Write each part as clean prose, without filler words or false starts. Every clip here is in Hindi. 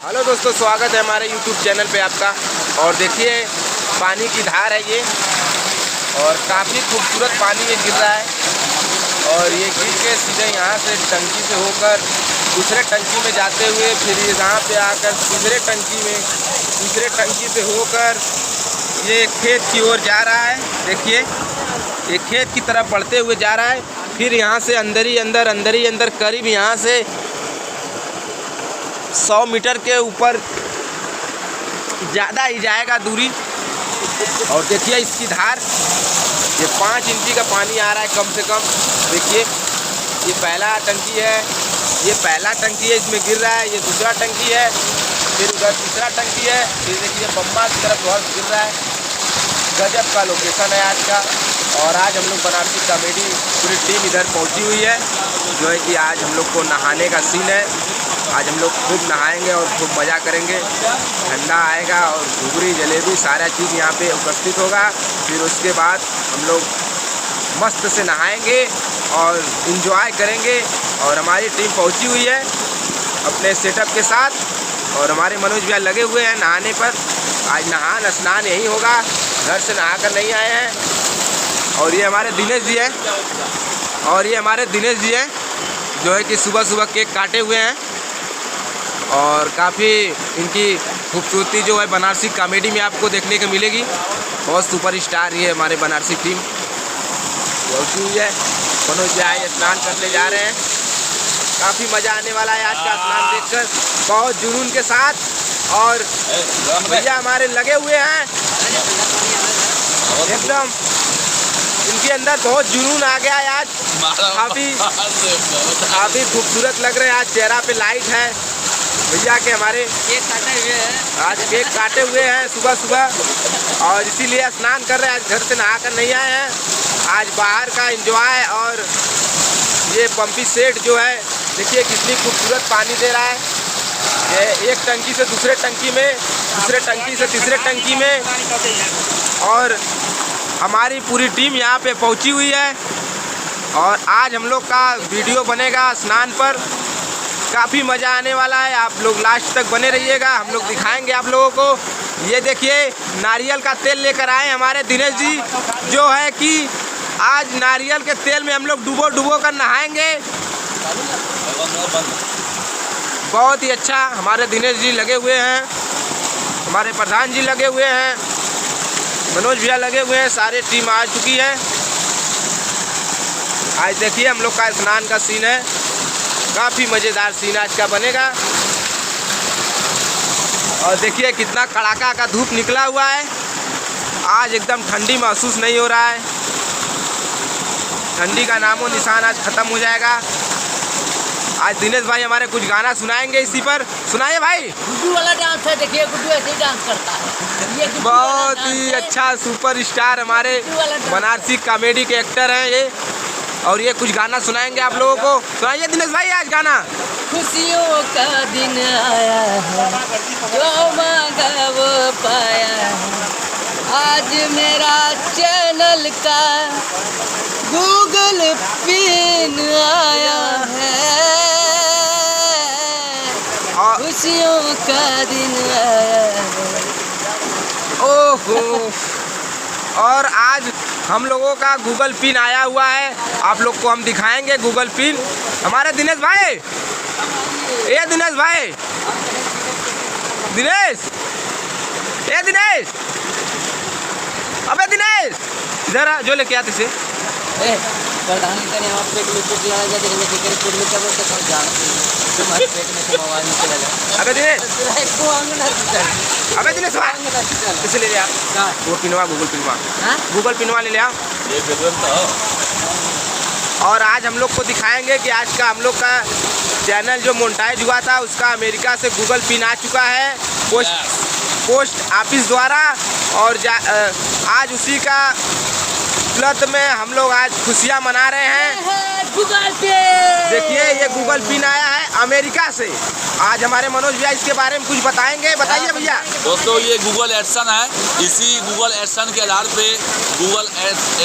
हेलो दोस्तों, स्वागत है हमारे YouTube चैनल पे आपका। और देखिए पानी की धार है ये, और काफ़ी खूबसूरत पानी ये गिर रहा है। और ये गिर के सीधे यहाँ से टंकी से होकर दूसरे टंकी में जाते हुए फिर यहाँ पे आकर तीसरे टंकी से होकर ये खेत की ओर जा रहा है। देखिए ये खेत की तरफ बढ़ते हुए जा रहा है। फिर यहाँ से अंदर ही अंदर करीब यहाँ से 100 मीटर के ऊपर ज़्यादा ही जाएगा दूरी। और देखिए इसकी धार, ये 5 इंची का पानी आ रहा है कम से कम। देखिए ये पहला टंकी है, इसमें गिर रहा है। ये दूसरा टंकी है, फिर उधर तीसरा टंकी है, फिर देखिए बम्बा की तरफ बहुत गिर रहा है। गजब का लोकेशन है आज का। और आज हम लोग बनारसी कॉमेडी पूरी टीम इधर पहुंची हुई है, जो है कि आज हम लोग को नहाने का सीन है। आज हम लोग खूब नहाएंगे और खूब मज़ा करेंगे। ठंडा आएगा और घुघरी जलेबी सारा चीज़ यहाँ पे उपस्थित होगा। फिर उसके बाद हम लोग मस्त से नहाएंगे और इन्जॉय करेंगे। और हमारी टीम पहुँची हुई है अपने सेटअप के साथ, और हमारे मनोज भैया लगे हुए हैं नहाने पर। आज नहान स्नान यही होगा, घर से नहा कर नहीं आए हैं। और ये हमारे दिनेश जी हैं, जो है कि सुबह सुबह केक काटे हुए हैं। और काफ़ी इनकी खूबसूरती जो है बनारसी कॉमेडी में आपको देखने को मिलेगी। बहुत सुपर स्टार ये हमारे बनारसी टीम पहुंची हुई है। मनोज भैया स्नान करने जा रहे हैं। काफ़ी मज़ा आने वाला है आज का स्नान देखकर, बहुत जुनून के साथ। और भैया हमारे लगे हुए हैं एकदम, इनके अंदर बहुत जुनून आ गया है आज। काफ़ी खूबसूरत लग रहे हैं। आज चेहरा पे लाइट है भैया के। हमारे आज केक काटे हुए हैं सुबह सुबह, और इसीलिए स्नान कर रहे हैं। आज घर से नहा कर नहीं आए हैं। आज बाहर का एंजॉय। और ये पंपी सेट जो है देखिए कितनी खूबसूरत पानी दे रहा है। ये एक टंकी से दूसरे टंकी में, दूसरे टंकी से तीसरे टंकी में। और हमारी पूरी टीम यहाँ पे पहुँची हुई है। और आज हम लोग का वीडियो बनेगा स्नान पर। काफ़ी मज़ा आने वाला है, आप लोग लास्ट तक बने रहिएगा। हम लोग दिखाएंगे आप लोगों को। ये देखिए नारियल का तेल लेकर आए हमारे दिनेश जी, जो है कि आज नारियल के तेल में हम लोग डुबो कर नहाएंगे। बहुत ही अच्छा हमारे दिनेश जी लगे हुए हैं, हमारे प्रधान जी लगे हुए हैं, मनोज भैया लगे हुए हैं। सारी टीम आ चुकी है। आज देखिए हम लोग का स्नान का सीन है। काफ़ी मज़ेदार सीन आज का बनेगा। और देखिए कितना कड़ाका का धूप निकला हुआ है। आज एकदम ठंडी महसूस नहीं हो रहा है। ठंडी का नामो निशान आज ख़त्म हो जाएगा। आज दिनेश भाई हमारे कुछ गाना सुनाएंगे इसी पर। सुनाइए भाई। गुड्डू वाला डांस है, देखिए गुड्डू ऐसे ही डांस करता है। ये बहुत ही अच्छा सुपर स्टार हमारे बनारसी कॉमेडी के एक्टर हैं ये। और ये कुछ गाना सुनाएंगे आप लोगों को। सुनाइए दिनेश भाई आज गाना। खुशियों का दिन आया है, जो मांगा वो पाया है। आज मेरा चैनल का गूगल पिन आया है। खुशियों का दिन आया है। ओहो। और आज हम लोगों का गूगल पिन आया हुआ है, आप लोग को हम दिखाएंगे गूगल पिन। हमारे दिनेश भाई, ये दिनेश भाई, दिनेश, अबे दिनेश इधर आ, जो लेके आते से। प्रधान करे वहाँ पेट में कुछ लड़ा जाए, देखने के पेट में क्या बोलते हैं जान, तुम्हारे पेट में तो आवाज निकल जाए। अबे दिनेश, अबे दिनेश इसे ले लिया वो पिनवा, गूगल पिनवा ले लिया। और आज हम लोग को दिखाएंगे कि आज का हम लोग का चैनल जो मोनेटाइज हुआ था उसका अमेरिका से गूगल पिन आ चुका है पोस्ट ऑफिस द्वारा। और आज उसी का उपलक्ष्य में हम लोग आज खुशियाँ मना रहे हैं। गूगल पे देखिए ये गूगल पिन आया है अमेरिका से। आज हमारे मनोज भैया इसके बारे में कुछ बताएंगे। बताइए भैया। दोस्तों ये गूगल एडसन है। इसी गूगल एडसन के आधार पे गूगल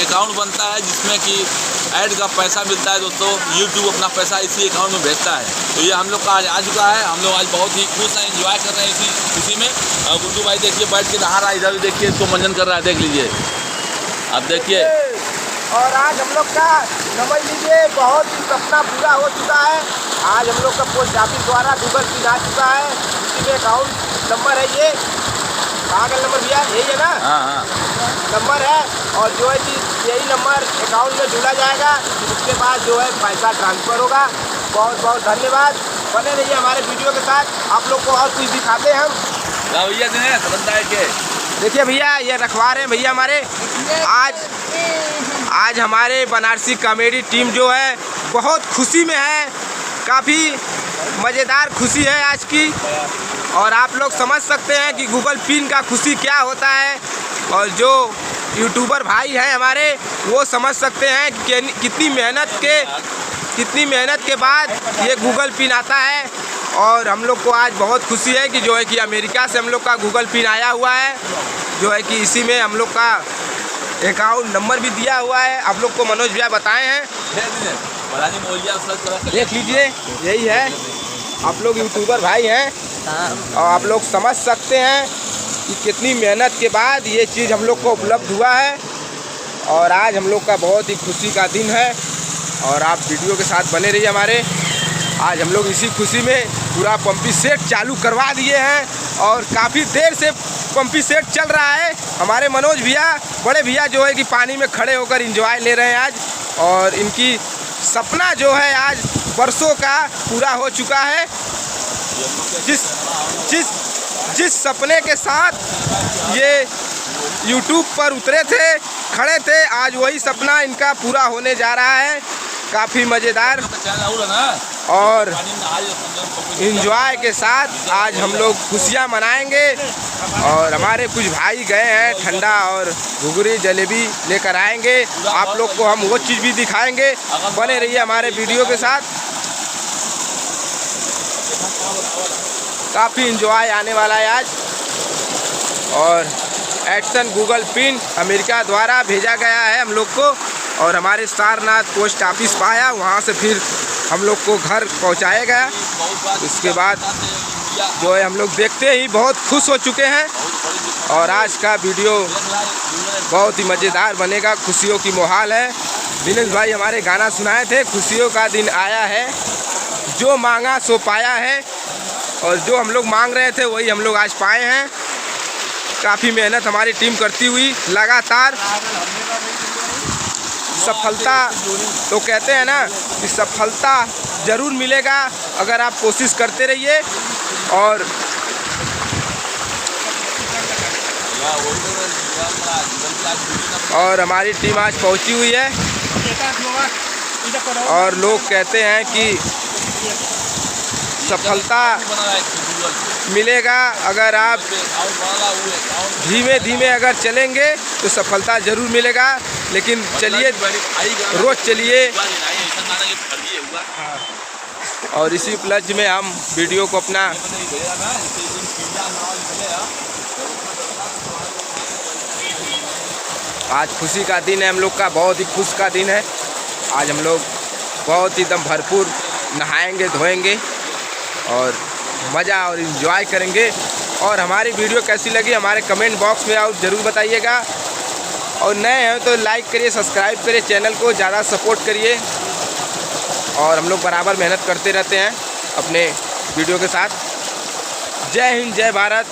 एकाउंट बनता है, जिसमें कि ऐड का पैसा मिलता है दोस्तों। यूट्यूब अपना पैसा इसी अकाउंट में भेजता है। तो ये हम लोग का आज आ चुका है। हम लोग आज बहुत ही खुश हैं, एंजॉय कर रहे हैं इसी खुशी में। और गुड्डू भाई देखिए बैठ के नहा रहा है, इधर भी देखिए इसको मंजन कर रहा है, देख लीजिए आप देखिए। और आज हम लोग का समझ लीजिए बहुत ही सपना पूरा हो चुका है। आज हम लोग का पोस्ट ऑफिस द्वारा गूगल पिन आ चुका है। इसी में अकाउंट नंबर है, ये कागज नंबर भैया यही है ना, हाँ नंबर है। और जो है कि यही नंबर अकाउंट में जुड़ा जाएगा, उसके बाद जो है पैसा ट्रांसफ़र होगा। बहुत बहुत धन्यवाद। बने रहिए हमारे वीडियो के साथ, आप लोग को और कुछ दिखाते हैं हम। भैया समझदार के देखिए भैया ये रखवा रहे हैं भैया हमारे। आज हमारे बनारसी कॉमेडी टीम जो है बहुत खुशी में है, काफ़ी मज़ेदार खुशी है आज की। और आप लोग समझ सकते हैं कि गूगल पिन का खुशी क्या होता है। और जो यूट्यूबर भाई हैं हमारे वो समझ सकते हैं कि कितनी मेहनत के बाद ये गूगल पिन आता है। और हम लोग को आज बहुत खुशी है कि जो है कि अमेरिका से हम लोग का गूगल पिन आया हुआ है, जो है कि इसी में हम लोग का अकाउंट नंबर भी दिया हुआ है। आप लोग को मनोज भैया बताए हैं, देख लीजिए यही है। आप लोग यूट्यूबर भाई हैं और आप लोग समझ सकते हैं कि कितनी मेहनत के बाद ये चीज़ हम लोग को उपलब्ध हुआ है। और आज हम लोग का बहुत ही खुशी का दिन है और आप वीडियो के साथ बने रहिए हमारे। आज हम लोग इसी खुशी में पूरा पंपी सेट चालू करवा दिए हैं और काफ़ी देर से पंपी सेट चल रहा है। हमारे मनोज भैया बड़े भैया जो है कि पानी में खड़े होकर एंजॉय ले रहे हैं आज। और इनकी सपना जो है आज बरसों का पूरा हो चुका है। जिस सपने के साथ ये YouTube पर उतरे थे, खड़े थे, आज वही सपना इनका पूरा होने जा रहा है। काफ़ी मज़ेदार और इंजॉय के साथ आज हम लोग खुशियाँ मनाएंगे। और हमारे कुछ भाई गए हैं ठंडा और घुघरी जलेबी लेकर आएंगे। आप लोग को हम वो चीज़ भी दिखाएंगे। बने रहिए हमारे वीडियो के साथ, काफ़ी इंजॉय आने वाला है आज। और एडसन गूगल पिन अमेरिका द्वारा भेजा गया है हम लोग को और हमारे सारनाथ पोस्ट ऑफिस पाया, वहाँ से फिर हम लोग को घर पहुँचाया गया। उसके बाद जो है हम लोग देखते ही बहुत खुश हो चुके हैं। और आज का वीडियो बहुत ही मज़ेदार बनेगा, खुशियों की माहौल है। दिनेश भाई हमारे गाना सुनाए थे, खुशियों का दिन आया है, जो मांगा सो पाया है। और जो हम लोग मांग रहे थे वही हम लोग आज पाए हैं। काफ़ी मेहनत हमारी टीम करती हुई लगातार सफलता, तो कहते हैं ना कि सफलता ज़रूर मिलेगा अगर आप कोशिश करते रहिए। और हमारी टीम आज पहुंची हुई है और लोग कहते हैं कि सफलता मिलेगा अगर आप धीमे धीमे अगर चलेंगे तो सफलता ज़रूर मिलेगा। लेकिन चलिए रोज़ चलिए। और इसी उपलक्ष्य में हम वीडियो को अपना आज खुशी का दिन है हम लोग का, बहुत ही खुश का दिन है। आज हम लोग बहुत ही एकदम भरपूर नहाएंगे धोएंगे और मज़ा और इन्जॉय करेंगे। और हमारी वीडियो कैसी लगी हमारे कमेंट बॉक्स में आप ज़रूर बताइएगा। और नए हैं तो लाइक करिए, सब्सक्राइब करिए, चैनल को ज़्यादा सपोर्ट करिए। और हम लोग बराबर मेहनत करते रहते हैं अपने वीडियो के साथ। जय हिंद, जय भारत।